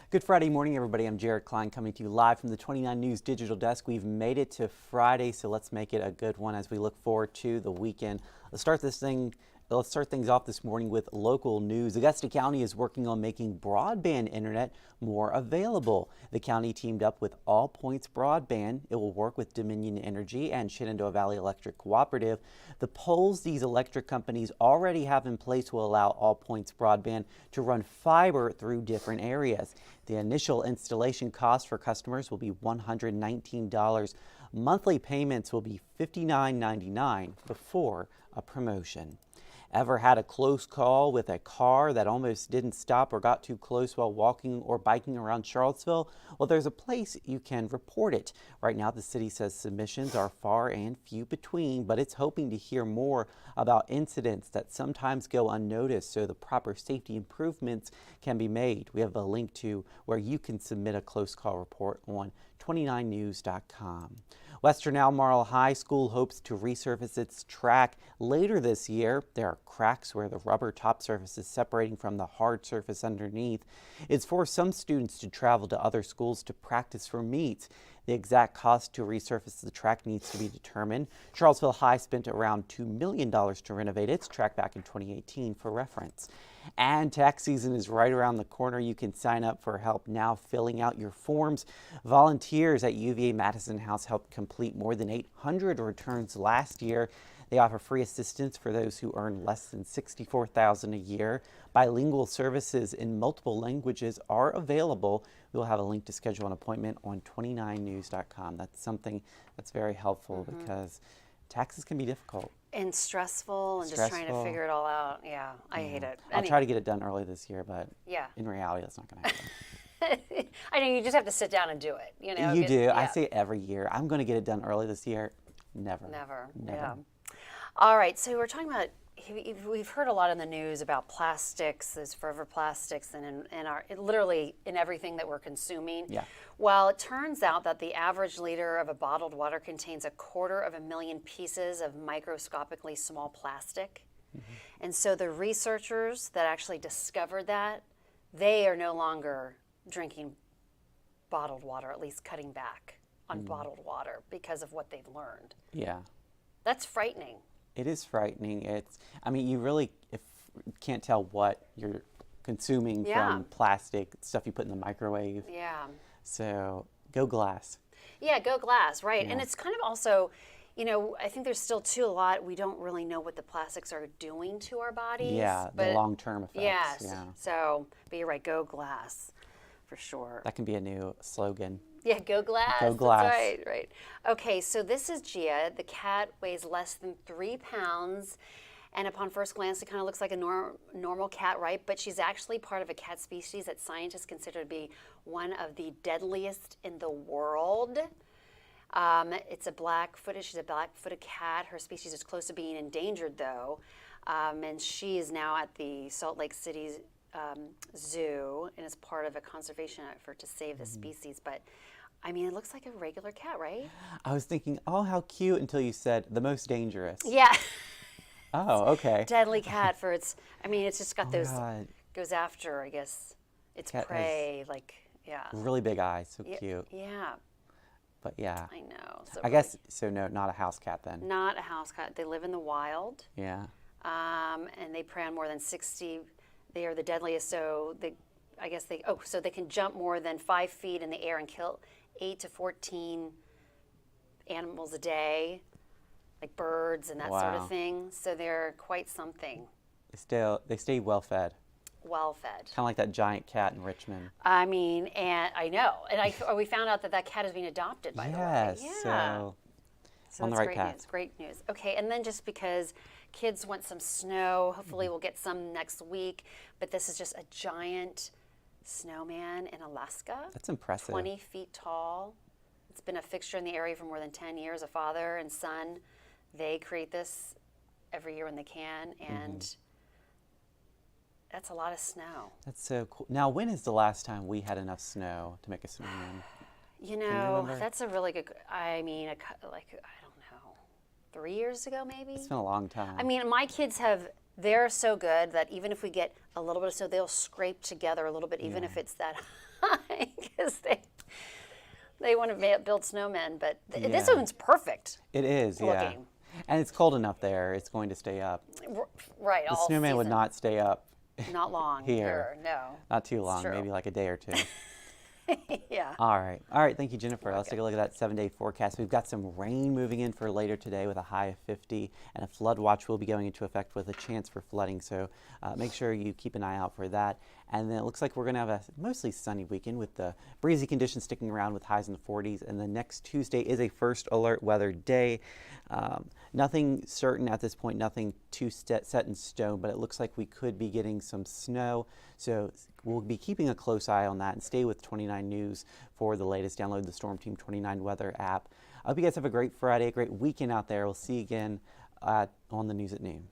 Good Friday morning, everybody. I'm Jared Klein coming to you live from the 29 News Digital Desk. We've made it to Friday, so let's make it a good one as we look forward to the weekend. Let's start things off this morning with local news. Augusta County is working on making broadband internet more available. The county teamed up with All Points Broadband. It will work with Dominion Energy and Shenandoah Valley Electric Cooperative. The poles these electric companies already have in place will allow All Points Broadband to run fiber through different areas. The initial installation cost for customers will be $119. Monthly payments will be $59.99 before a promotion. Ever had a close call with a car that almost didn't stop or got too close while walking or biking around Charlottesville? Well, there's a place you can report it. Right now, the city says submissions are far and few between, but it's hoping to hear more about incidents that sometimes go unnoticed so the proper safety improvements can be made. We have a link to where you can submit a close call report on 29news.com. Western Albemarle High School hopes to resurface its track later this year. There are cracks where the rubber top surface is separating from the hard surface underneath. It's for some students to travel to other schools to practice for meets. The exact cost to resurface the track needs to be determined. Charlottesville High spent around $2 million to renovate its track back in 2018 for reference. And tax season is right around the corner. You can sign up for help now filling out your forms. Volunteers at UVA Madison House helped complete more than 800 returns last year. They offer free assistance for those who earn less than $64,000 a year. Bilingual services in multiple languages are available. We'll have a link to schedule an appointment on 29news.com. That's something that's very helpful because taxes can be difficult. And stressful and just trying to figure it all out. Yeah, I hate it. I'll try to get it done early this year, but in reality, that's not going to happen. I know, you just have to sit down and do it. You know, you do. Yeah. I say it every year. I'm going to get it done early this year. Never. Yeah. All right, so we're talking about, we've heard a lot in the news about plastics, there's forever plastics, and literally in everything that we're consuming. Yeah. Well, it turns out that the average liter of a bottled water contains 250,000 pieces of microscopically small plastic. And so the researchers that actually discovered that, they are no longer drinking bottled water, at least cutting back on bottled water because of what they've learned. Yeah. That's frightening. It is frightening. I mean, you really can't tell what you're consuming from plastic, stuff you put in the microwave. Yeah. So go glass. Yeah, go glass, right. Yeah. And it's kind of also, you know, I think there's still too a lot, we don't really know what the plastics are doing to our bodies. Yeah, the long-term effects. Yes. Yeah. So, but you're right, go glass, for sure. That can be a new slogan. Yeah, go glass. Go glass. That's right. Okay, so this is Gia. The cat weighs less than 3 pounds. And upon first glance, it kind of looks like a normal cat, right? But she's actually part of a cat species that scientists consider to be one of the deadliest in the world. She's a black-footed cat. Her species is close to being endangered, though. And she is now at the Salt Lake City Zoo and is part of a conservation effort to save the species. But I mean, it looks like a regular cat, right? I was thinking, oh, how cute, until you said the most dangerous. Yeah. Oh, okay. Deadly cat for its, I mean, it's just got those, goes after, I guess, its prey, like, yeah. Really big eyes, so cute. Yeah. But yeah. I know. So I guess, so no, not a house cat then. Not a house cat. They live in the wild. Yeah. And they prey on more than 60, they are the deadliest, so so they can jump more than 5 feet in the air and kill 8 to 14 animals a day, like birds and that sort of thing. So they're quite something. They stay well fed. Well fed. Kind of like that giant cat in Richmond. I mean, and I know, and we found out that cat is being adopted, by the way. Yes. So on the right path. It's great news. Okay, and then just because kids want some snow, hopefully we'll get some next week. But this is just a giant snowman in Alaska. That's impressive. 20 feet tall. It's been a fixture in the area for more than 10 years. A father and son, they create this every year when they can, and that's a lot of snow. That's so cool. Now, when is the last time we had enough snow to make a snowman? You know, that's a really good, I mean, like, I don't know, 3 years ago maybe? It's been a long time. I mean, my kids they're so good that even if we get a little bit of snow, they'll scrape together a little bit, even if it's that because they want to build snowmen, but this Yeah. one's perfect. It is, yeah. Looking. And it's cold enough there, it's going to stay up. Right, The all snowman would season. not stay up Not long here. no. Not too long, true. maybe like a day or two. Yeah. All right, thank you, Jennifer. Let's take a look at that 7-day forecast. We've got some rain moving in for later today with a high of 50, and a flood watch will be going into effect with a chance for flooding, so make sure you keep an eye out for that. And then it looks like we're going to have a mostly sunny weekend with the breezy conditions sticking around with highs in the 40s, and the next Tuesday is a first alert weather day. Nothing certain at this point, nothing too set in stone, but it looks like we could be getting some snow, so we'll be keeping a close eye on that, and stay with 29 News for the latest. Download the Storm Team 29 weather app. I hope you guys have a great Friday, a great weekend out there. We'll see you again on the news at noon.